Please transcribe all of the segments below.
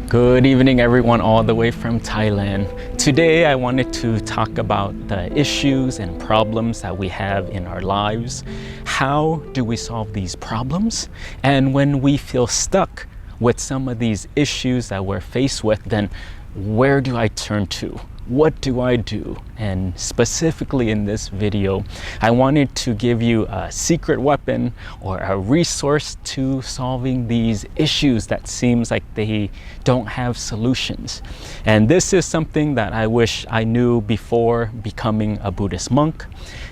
Good evening, everyone, all the way from Thailand. Today, I wanted to talk about the issues and problems that we have in our lives. How do we solve these problems? And when we feel stuck with some of these issues that we're faced with, then where do I turn to? What do I do? And specifically in this video, I wanted to give you a secret weapon or a resource to solving these issues that seems like they don't have solutions. And this is something that I wish I knew before becoming a Buddhist monk.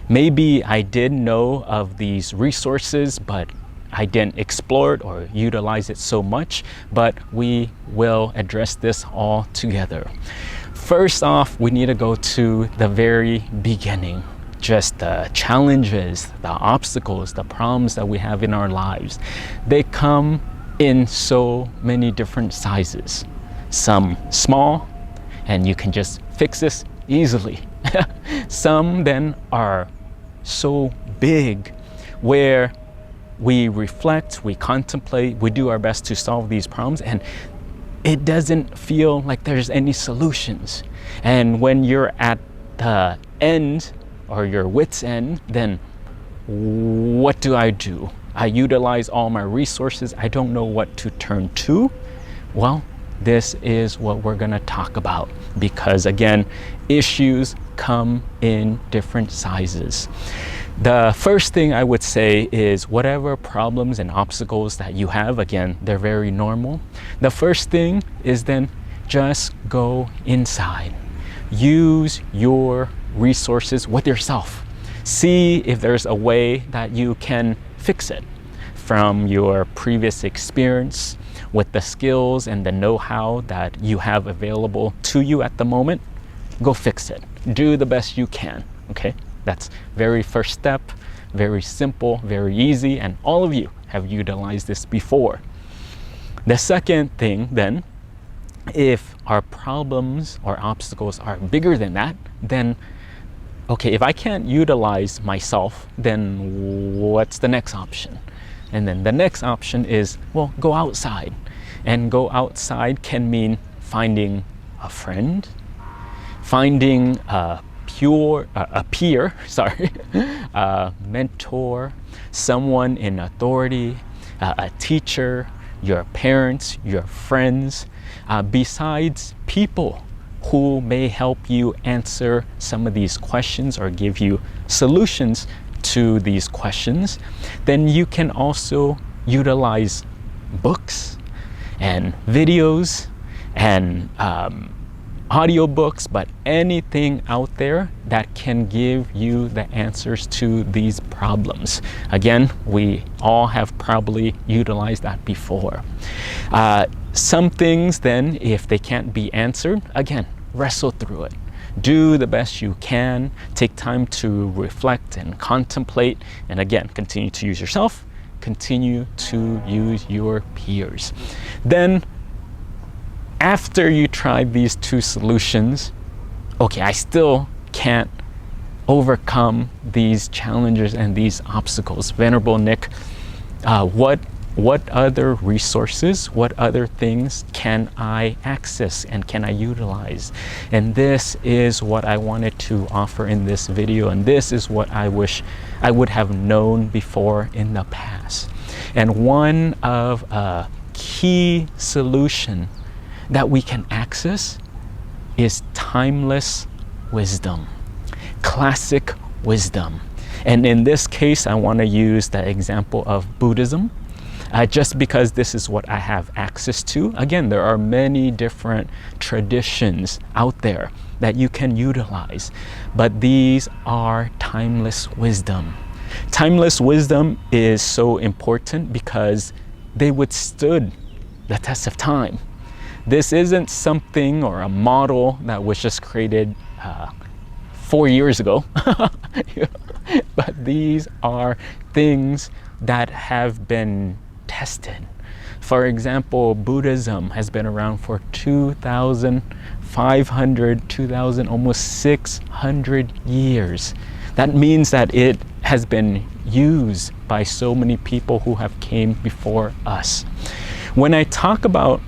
Maybe I did know of these resources, but I didn't explore it or utilize it so much, but we will address this all together. First off, we need to go to the very beginning, just the challenges, the obstacles, the problems that we have in our lives. They come in so many different sizes. Some small, and you can just fix this easily. Some then are so big where we reflect, we contemplate, we do our best to solve these problems, and it doesn't feel like there's any solutions. And when you're at the end or your wit's end, then what do? I utilize all my resources. I don't know what to turn to. Well, this is what we're gonna talk about, because again, issues come in different sizes. The first thing I would say is whatever problems and obstacles that you have, again, they're very normal. The first thing is then just go inside. Use your resources with yourself. See if there's a way that you can fix it from your previous experience with the skills and the know-how that you have available to you at the moment. Go fix it. Do the best you can, okay? That's very first step, very simple, very easy, and all of you have utilized this before. The second thing then, if our problems or obstacles are bigger than that, then okay, if I can't utilize myself, then what's the next option? And then the next option is, well, go outside. And go outside can mean finding a friend, finding a peer, a mentor, someone in authority, a teacher, your parents, your friends, besides people who may help you answer some of these questions or give you solutions to these questions. Then you can also utilize books and videos and audiobooks, but anything out there that can give you the answers to these problems. Again, we all have probably utilized that before. Some things then, if they can't be answered, again, wrestle through it. Do the best you can. Take time to reflect and contemplate, and again, continue to use yourself, continue to use your peers. Then after you try these two solutions, okay, I still can't overcome these challenges and these obstacles. Venerable Nick, what other resources, what other things can I access and can I utilize? And this is what I wanted to offer in this video, and this is what I wish I would have known before in the past. And one of a key solution that we can access is timeless wisdom, classic wisdom. And in this case, I want to use the example of Buddhism, just because this is what I have access to. Again, there are many different traditions out there that you can utilize, but these are timeless wisdom. Timeless wisdom is so important because they withstood the test of time. This isn't something or a model that was just created 4 years ago, but these are things that have been tested. For example, Buddhism has been around for 2,500, almost 600 years. That means that it has been used by so many people who have came before us. When I talk about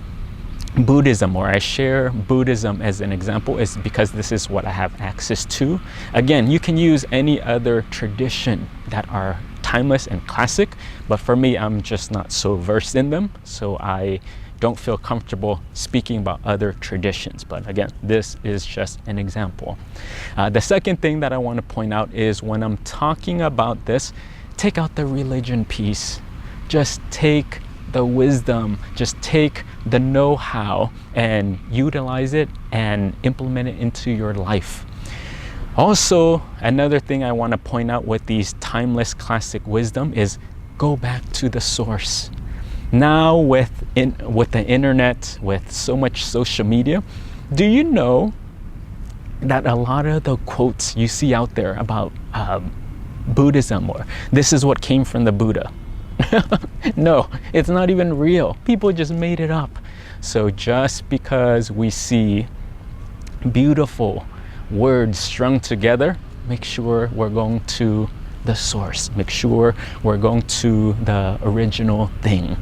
Buddhism, or I share Buddhism as an example, is because this is what I have access to. Again, you can use any other tradition that are timeless and classic, but for me, I'm just not so versed in them, so I don't feel comfortable speaking about other traditions. But again, this is just an example. The second thing that I want to point out is when I'm talking about this, take out the religion piece. Just take the wisdom, just take the know-how and utilize it and implement it into your life. Also, another thing I want to point out with these timeless classic wisdom is go back to the source. Now with the internet, with so much social media, do you know that a lot of the quotes you see out there about Buddhism, or this is what came from the Buddha? No, it's not even real. People just made it up. So just because we see beautiful words strung together, make sure we're going to the source. Make sure we're going to the original thing.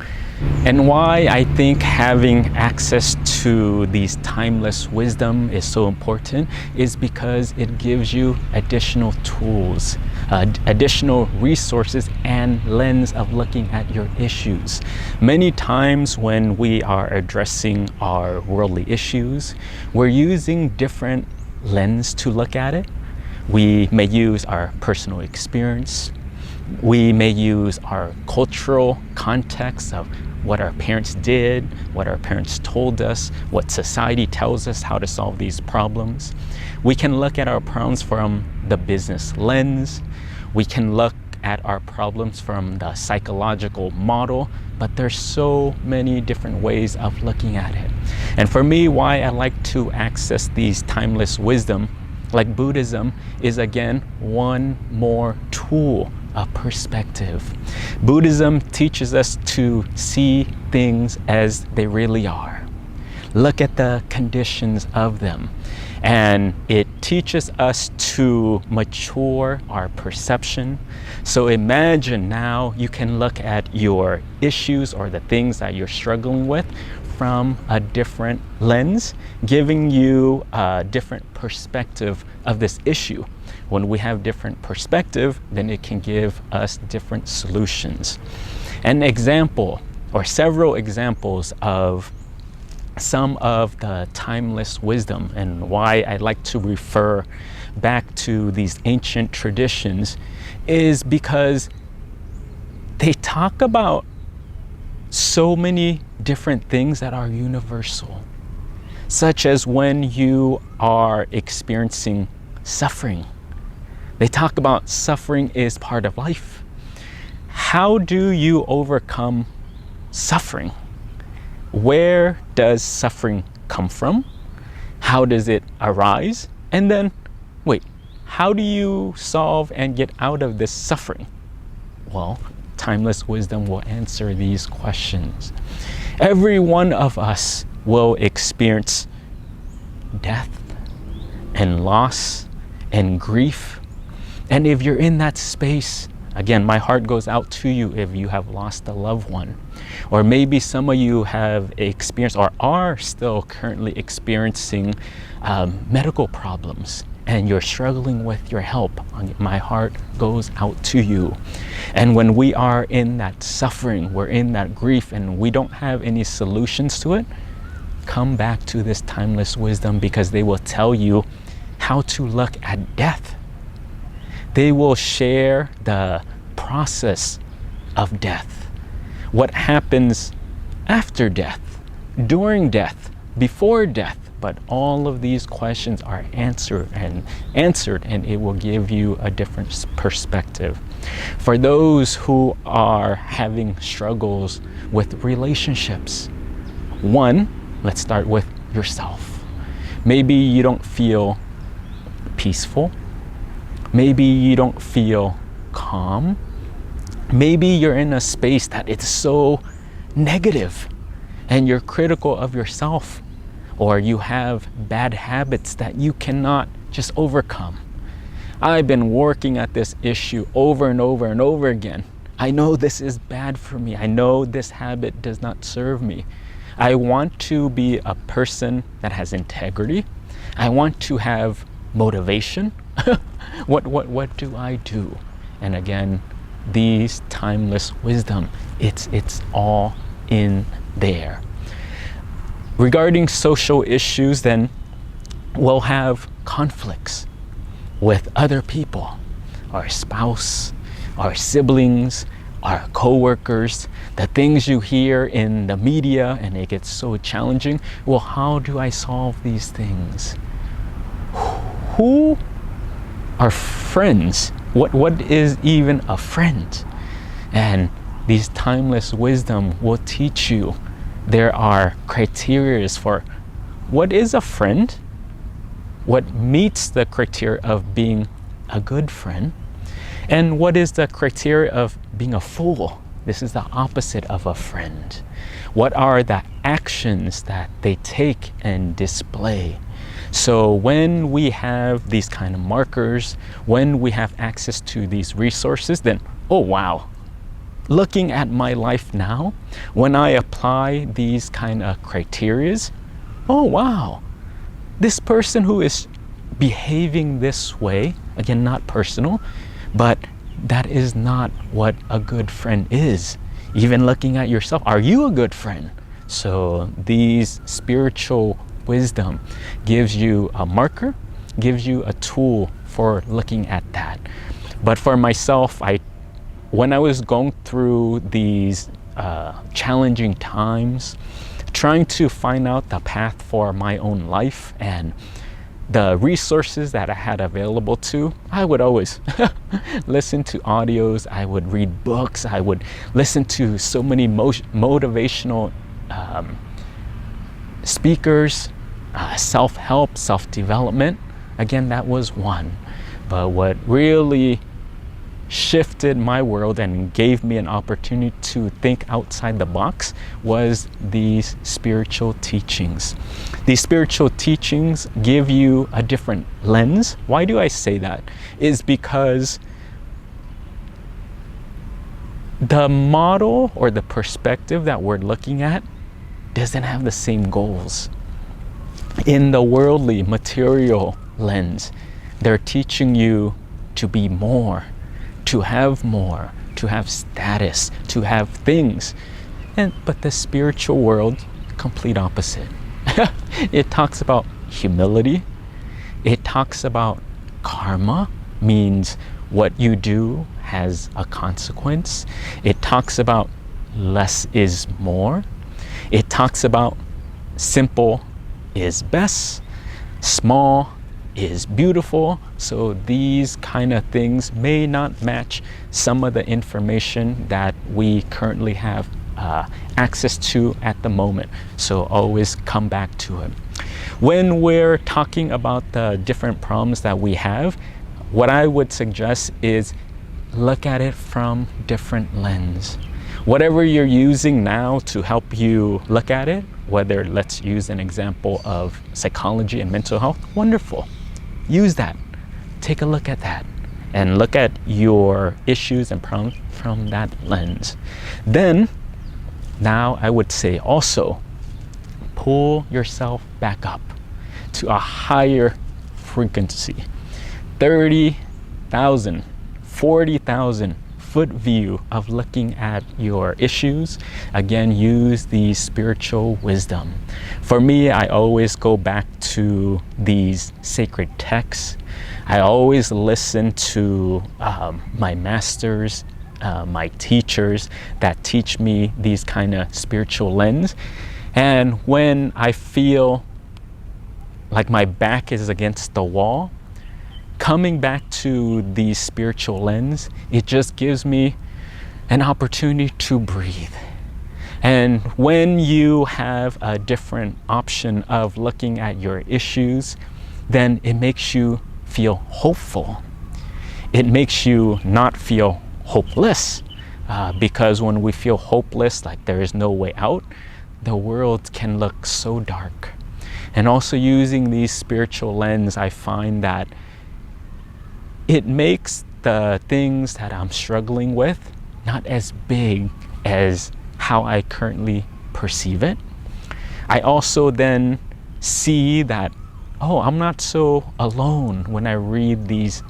And why I think having access to these timeless wisdom is so important is because it gives you additional tools, additional resources and lens of looking at your issues. Many times when we are addressing our worldly issues, we're using different lens to look at it. We may use our personal experience. We may use our cultural context of what our parents did, what our parents told us, what society tells us how to solve these problems. We can look at our problems from the business lens. We can look at our problems from the psychological model, but there's so many different ways of looking at it. And for me, why I like to access these timeless wisdom like Buddhism is, again, one more tool, a perspective. Buddhism teaches us to see things as they really are. Look at the conditions of them. And it teaches us to mature our perception. So imagine now you can look at your issues or the things that you're struggling with from a different lens, giving you a different perspective of this issue. When we have different perspective, then it can give us different solutions. An example, or several examples of some of the timeless wisdom and why I like to refer back to these ancient traditions is because they talk about so many different things that are universal, such as when you are experiencing suffering. They talk about suffering is part of life. How do you overcome suffering? Where does suffering come from? How does it arise? And then, wait, how do you solve and get out of this suffering? Well, timeless wisdom will answer these questions. Every one of us will experience death and loss and grief. And if you're in that space, again, my heart goes out to you if you have lost a loved one. Or maybe some of you have experienced or are still currently experiencing medical problems and you're struggling with your help. My heart goes out to you. And when we are in that suffering, we're in that grief and we don't have any solutions to it, come back to this timeless wisdom because they will tell you how to look at death. They will share the process of death, what happens after death, during death, before death. But all of these questions are answered and it will give you a different perspective. For those who are having struggles with relationships, one, let's start with yourself. Maybe you don't feel peaceful. Maybe you don't feel calm. Maybe you're in a space that it's so negative and you're critical of yourself, or you have bad habits that you cannot just overcome. I've been working at this issue over and over and over again. I know this is bad for me. I know this habit does not serve me. I want to be a person that has integrity. I want to have motivation. What do I do? And again, these timeless wisdom, it's all in there. Regarding social issues, then we'll have conflicts with other people, our spouse, our siblings, our co-workers, the things you hear in the media, and it gets so challenging. Well, how do I solve these things? Who are friends? What is even a friend? And these timeless wisdom will teach you there are criteria for what is a friend, what meets the criteria of being a good friend, and what is the criteria of being a fool. This is the opposite of a friend. What are the actions that they take and display? So when we have these kind of markers, when we have access to these resources, then, oh wow, looking at my life now, when I apply these kind of criterias, oh wow, this person who is behaving this way, again, not personal, but that is not what a good friend is. Even looking at yourself, are you a good friend? So these spiritual wisdom gives you a marker, gives you a tool for looking at that. But for myself, when I was going through these challenging times, trying to find out the path for my own life and the resources that I had available to, I would always listen to audios, I would read books, I would listen to so many motivational speakers, self-help, self-development. Again, that was one. But what really shifted my world and gave me an opportunity to think outside the box was these spiritual teachings. These spiritual teachings give you a different lens. Why do I say that? Is because the model or the perspective that we're looking at doesn't have the same goals. In the worldly, material lens, they're teaching you to be more, to have more, to have status, to have things. But the spiritual world, complete opposite. It talks about humility. It talks about karma, means what you do has a consequence. It talks about less is more. It talks about simple is best, small is beautiful. So these kind of things may not match some of the information that we currently have access to at the moment. So always come back to it. When we're talking about the different problems that we have, what I would suggest is look at it from different lens. Whatever you're using now to help you look at it, whether let's use an example of psychology and mental health, wonderful. Use that. Take a look at that and look at your issues and problems from that lens. Then, now I would say also, pull yourself back up to a higher frequency. 30,000, 40,000 foot view of looking at your issues. Again, use the spiritual wisdom. For me, I always go back to these sacred texts. I always listen to my masters, my teachers that teach me these kind of spiritual lens. And when I feel like my back is against the wall, coming back to the spiritual lens, it just gives me an opportunity to breathe. And when you have a different option of looking at your issues, then it makes you feel hopeful. It makes you not feel hopeless, because when we feel hopeless, like there is no way out, the world can look so dark. And also using these spiritual lens, I find that it makes the things that I'm struggling with not as big as how I currently perceive it. I also then see that, oh, I'm not so alone when I read these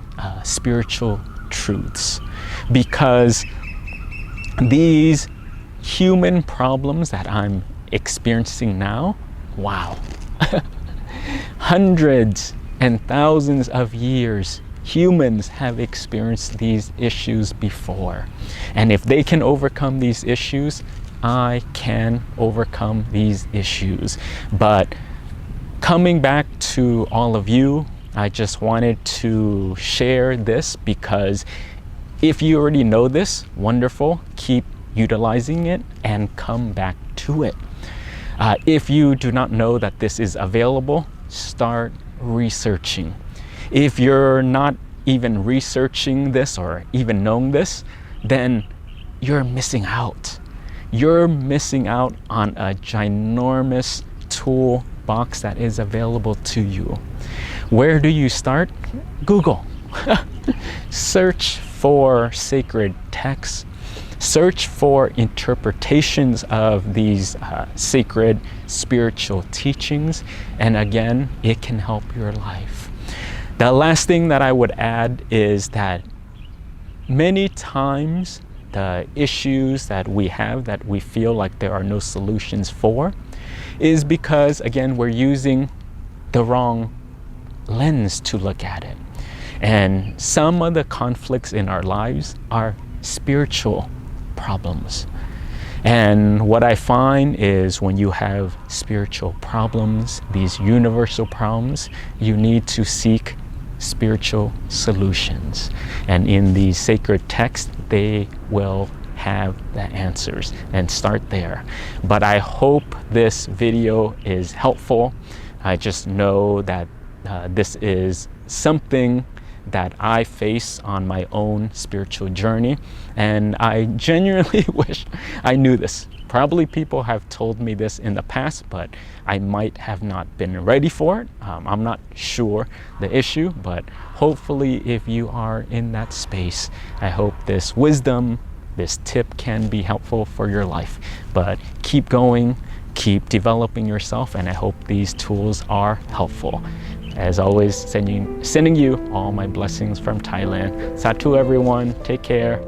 spiritual truths, because these human problems that I'm experiencing now, wow, hundreds and thousands of years, humans have experienced these issues before. And if they can overcome these issues, I can overcome these issues. But coming back to all of you, I just wanted to share this, because if you already know this, wonderful, keep utilizing it and come back to it. If you do not know that this is available, start researching. If you're not even researching this or even knowing this, then you're missing out. You're missing out on a ginormous toolbox that is available to you. Where do you start? Google. Search for sacred texts. Search for interpretations of these sacred spiritual teachings, and again, it can help your life. The last thing that I would add is that many times the issues that we have that we feel like there are no solutions for is because, again, we're using the wrong lens to look at it. And some of the conflicts in our lives are spiritual problems. And what I find is when you have spiritual problems, these universal problems, you need to seek spiritual solutions. And in the sacred text, they will have the answers, and start there. But I hope this video is helpful. I just know that this is something that I face on my own spiritual journey, and I genuinely wish I knew this. Probably people have told me this in the past, but I might have not been ready for it. I'm not sure the issue, but hopefully if you are in that space, I hope this wisdom, this tip can be helpful for your life. But keep going, keep developing yourself, and I hope these tools are helpful. As always, sending you all my blessings from Thailand. Satu everyone, take care.